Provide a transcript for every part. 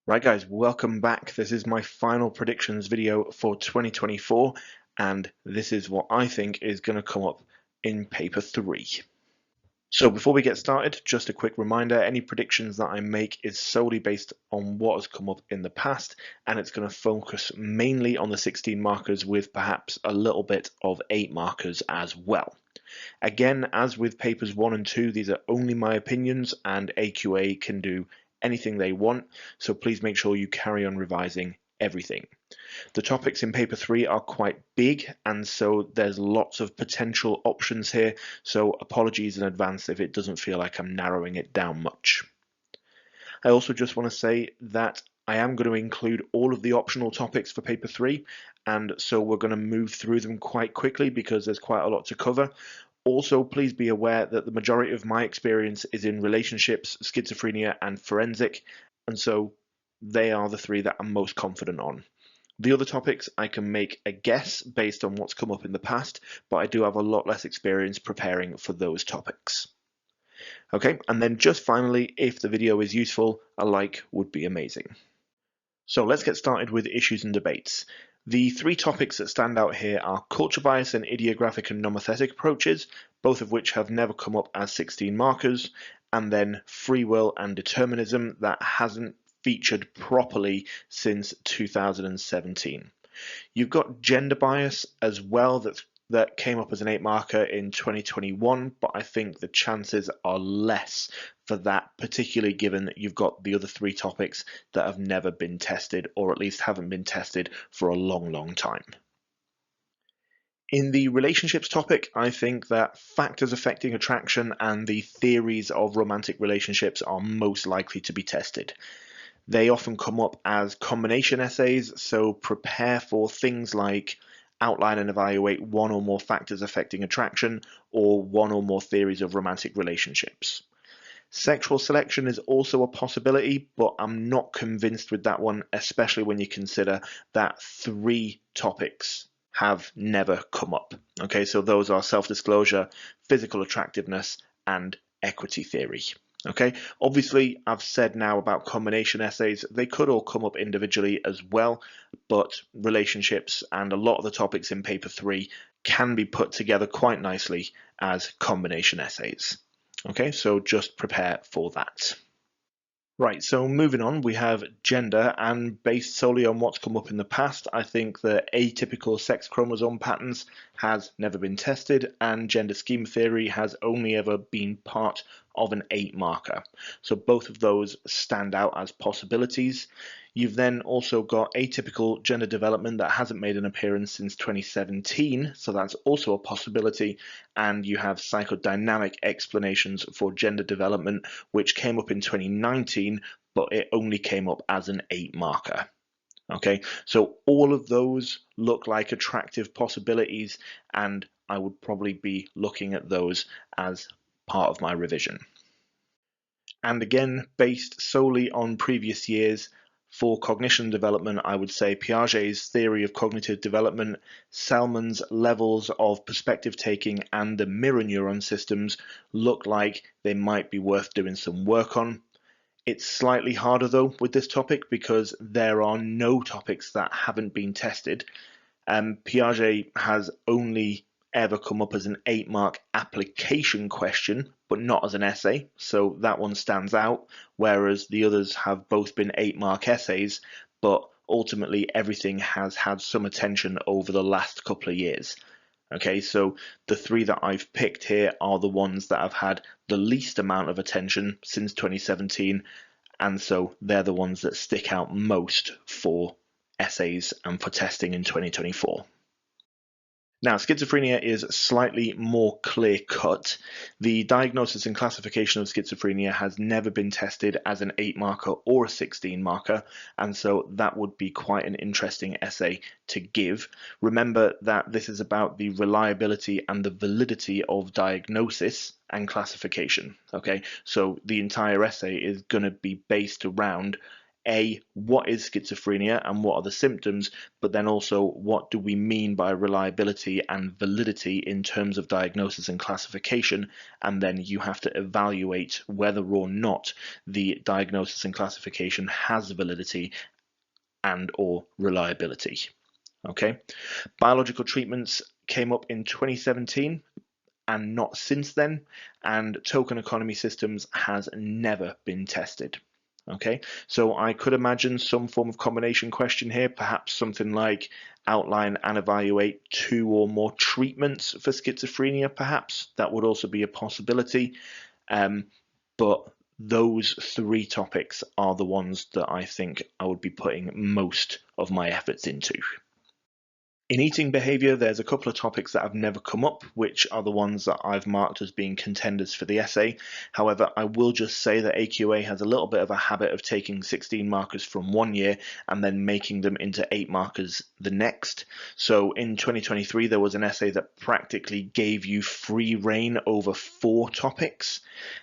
Right guys, welcome back. This is my final predictions video for 2024 and this is what I think is going to come up in paper 3. So before we get started, just a quick reminder, any predictions that I make is solely based on what has come up in the past and it's going to focus mainly on the 16 markers with perhaps a little bit of 8 markers as well. Again, as with papers 1 and 2, these are only my opinions and AQA can do anything they want, so please make sure you carry on revising everything. The topics in paper 3 are quite big and so there's lots of potential options here, so apologies in advance if it doesn't feel like I'm narrowing it down much. I also just want to say that I am going to include all of the optional topics for paper 3 and so we're going to move through them quite quickly because there's quite a lot to cover. Also, please be aware that the majority of my experience is in relationships, schizophrenia, and forensic, and so they are the 3 that I'm most confident on. The other topics I can make a guess based on what's come up in the past, but I do have a lot less experience preparing for those topics. Okay, and then just finally, if the video is useful, a like would be amazing. So let's get started with issues and debates. The 3 topics that stand out here are culture bias and idiographic and nomothetic approaches, both of which have never come up as 16 markers, and then free will and determinism that hasn't featured properly since 2017. You've got gender bias as well that came up as an 8 marker in 2021, but I think the chances are less for that, particularly given that you've got the other 3 topics that have never been tested, or at least haven't been tested for a long time. In the relationships topic, I think that factors affecting attraction and the theories of romantic relationships are most likely to be tested. They often come up as combination essays, so prepare for things like outline and evaluate 1 or more factors affecting attraction or 1 or more theories of romantic relationships. Sexual selection is also a possibility, but I'm not convinced with that one, especially when you consider that 3 topics have never come up. Okay, so those are self-disclosure, physical attractiveness, and equity theory. Okay, obviously I've said now about combination essays, they could all come up individually as well, but relationships and a lot of the topics in paper 3 can be put together quite nicely as combination essays. Okay, so just prepare for that. Right, so moving on, we have gender, and based solely on what's come up in the past, I think the atypical sex chromosome patterns has never been tested, and gender schema theory has only ever been part of an 8 marker. So both of those stand out as possibilities. You've then also got atypical gender development that hasn't made an appearance since 2017, so that's also a possibility, and you have psychodynamic explanations for gender development, which came up in 2019, but it only came up as an 8 marker. Okay, so all of those look like attractive possibilities, and I would probably be looking at those as part of my revision. And again, based solely on previous years, for cognition and development, I would say Piaget's theory of cognitive development, Selman's levels of perspective taking, and the mirror neuron systems look like they might be worth doing some work on. It's slightly harder though with this topic because there are no topics that haven't been tested. Piaget has only ever come up as an 8-mark application question, but not as an essay, so that one stands out, whereas the others have both been 8-mark essays, but ultimately everything has had some attention over the last couple of years. Okay, so the 3 that I've picked here are the ones that have had the least amount of attention since 2017, and so they're the ones that stick out most for essays and for testing in 2024. Now, schizophrenia is slightly more clear-cut. The diagnosis and classification of schizophrenia has never been tested as an 8 marker or a 16 marker, and so that would be quite an interesting essay to give. Remember that this is about the reliability and the validity of diagnosis and classification. Okay, so the entire essay is going to be based around what is schizophrenia and what are the symptoms, but then also what do we mean by reliability and validity in terms of diagnosis and classification, and then you have to evaluate whether or not the diagnosis and classification has validity and or reliability. Okay, biological treatments came up in 2017 and not since then, and token economy systems has never been tested. Okay, so I could imagine some form of combination question here, perhaps something like outline and evaluate 2 or more treatments for schizophrenia, perhaps. That would also be a possibility. But those 3 topics are the ones that I think I would be putting most of my efforts into. In eating behaviour, there's a couple of topics that have never come up, which are the ones that I've marked as being contenders for the essay. However, I will just say that AQA has a little bit of a habit of taking 16 markers from one year and then making them into 8 markers the next. So in 2023, there was an essay that practically gave you free rein over 4 topics.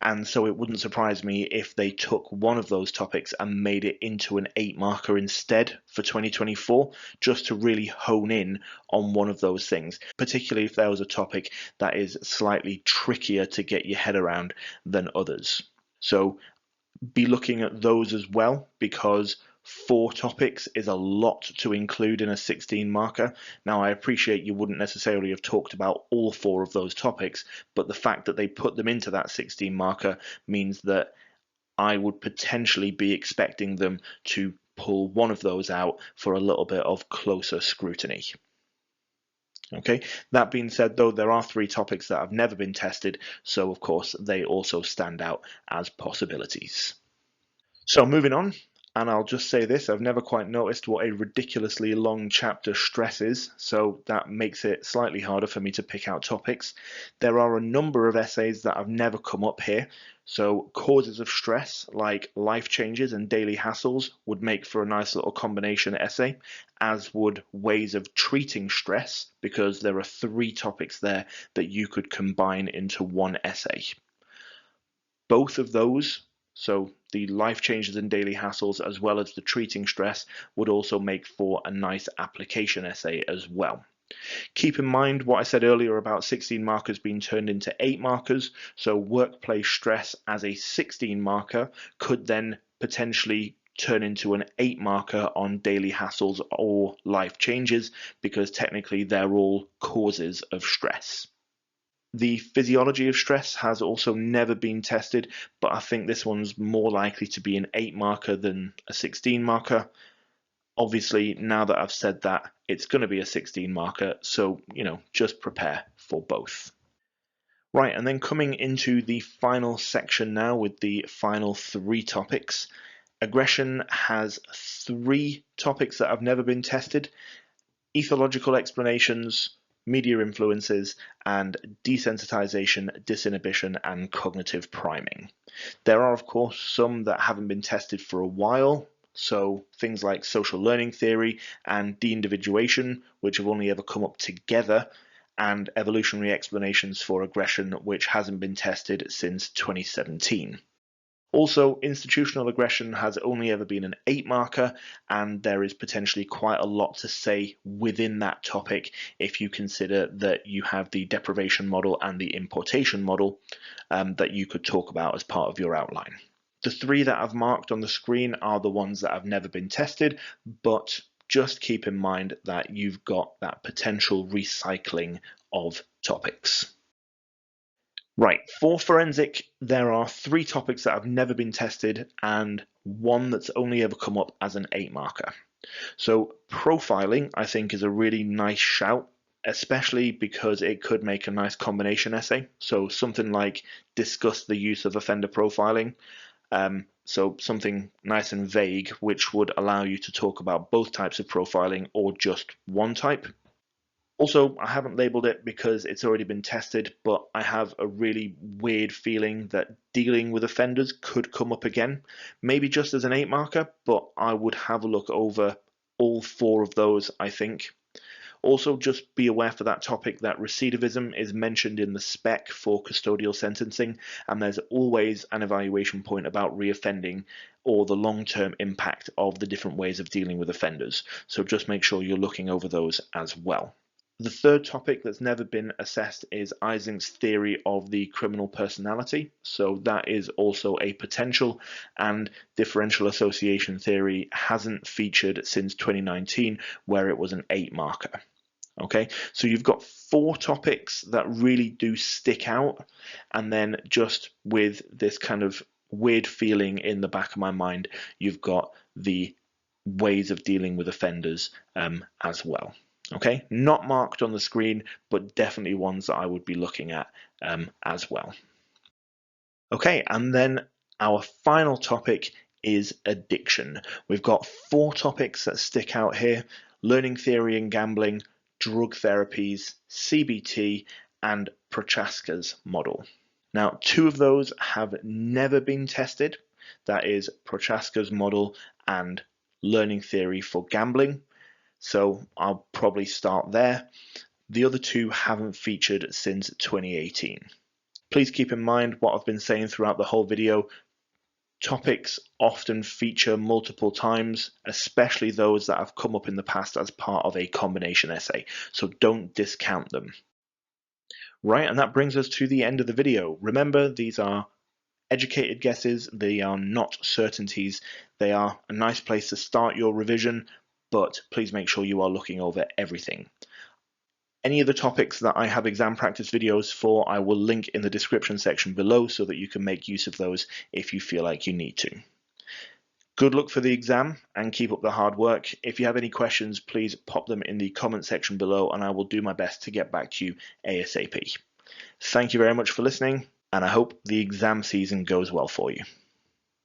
And so it wouldn't surprise me if they took one of those topics and made it into an 8 marker instead for 2024, just to really hone in on one of those things, particularly if there was a topic that is slightly trickier to get your head around than others. So be looking at those as well, because 4 topics is a lot to include in a 16 marker. Now, I appreciate you wouldn't necessarily have talked about all 4 of those topics, but the fact that they put them into that 16 marker means that I would potentially be expecting them to pull one of those out for a little bit of closer scrutiny. Okay, that being said, though, there are 3 topics that have never been tested, so of course they also stand out as possibilities. So moving on, and I'll just say this, I've never quite noticed what a ridiculously long chapter stress is, so that makes it slightly harder for me to pick out topics. There are a number of essays that have never come up here. So causes of stress, like life changes and daily hassles, would make for a nice little combination essay, as would ways of treating stress, because there are 3 topics there that you could combine into one essay. Both of those, so the life changes and daily hassles as well as the treating stress, would also make for a nice application essay as well. Keep in mind what I said earlier about 16 markers being turned into 8 markers, so workplace stress as a 16 marker could then potentially turn into an 8 marker on daily hassles or life changes, because technically they're all causes of stress. The physiology of stress has also never been tested, but I think this one's more likely to be an 8 marker than a 16 marker. Obviously, now that I've said that, it's going to be a 16 marker, so, just prepare for both. Right, and then coming into the final section now with the final 3 topics. Aggression has 3 topics that have never been tested: ethological explanations, media influences, and desensitization, disinhibition, and cognitive priming. There are, of course, some that haven't been tested for a while, so things like social learning theory and de-individuation, which have only ever come up together, and evolutionary explanations for aggression, which hasn't been tested since 2017. Also, institutional aggression has only ever been an 8 marker, and there is potentially quite a lot to say within that topic if you consider that you have the deprivation model and the importation model that you could talk about as part of your outline. The 3 that I've marked on the screen are the ones that have never been tested, but just keep in mind that you've got that potential recycling of topics. Right, for forensic, there are 3 topics that have never been tested and 1 that's only ever come up as an 8 marker. So profiling, I think, is a really nice shout, especially because it could make a nice combination essay. So something like discuss the use of offender profiling. So something nice and vague, which would allow you to talk about both types of profiling or just one type. Also, I haven't labeled it because it's already been tested, but I have a really weird feeling that dealing with offenders could come up again. Maybe just as an 8 marker, but I would have a look over all 4 of those, I think. Also, just be aware for that topic that recidivism is mentioned in the spec for custodial sentencing, and there's always an evaluation point about reoffending or the long-term impact of the different ways of dealing with offenders. So just make sure you're looking over those as well. The third topic that's never been assessed is Ising's theory of the criminal personality. So that is also a potential, and differential association theory hasn't featured since 2019, where it was an 8 marker. Okay, so you've got 4 topics that really do stick out, and then just with this kind of weird feeling in the back of my mind, you've got the ways of dealing with offenders as well. Okay, not marked on the screen, but definitely ones that I would be looking at as well. Okay, and then our final topic is addiction. We've got 4 topics that stick out here: learning theory and gambling, drug therapies, CBT, and Prochaska's model. Now, 2 of those have never been tested. That is Prochaska's model and learning theory for gambling. So I'll probably start there. The other 2 haven't featured since 2018. Please keep in mind what I've been saying throughout the whole video. Topics often feature multiple times, especially those that have come up in the past as part of a combination essay, so don't discount them. Right, and that brings us to the end of the video. Remember, these are educated guesses, they are not certainties. They are a nice place to start your revision, but please make sure you are looking over everything. Any of the topics that I have exam practice videos for, I will link in the description section below so that you can make use of those if you feel like you need to. Good luck for the exam and keep up the hard work. If you have any questions, please pop them in the comment section below and I will do my best to get back to you ASAP. Thank you very much for listening, and I hope the exam season goes well for you.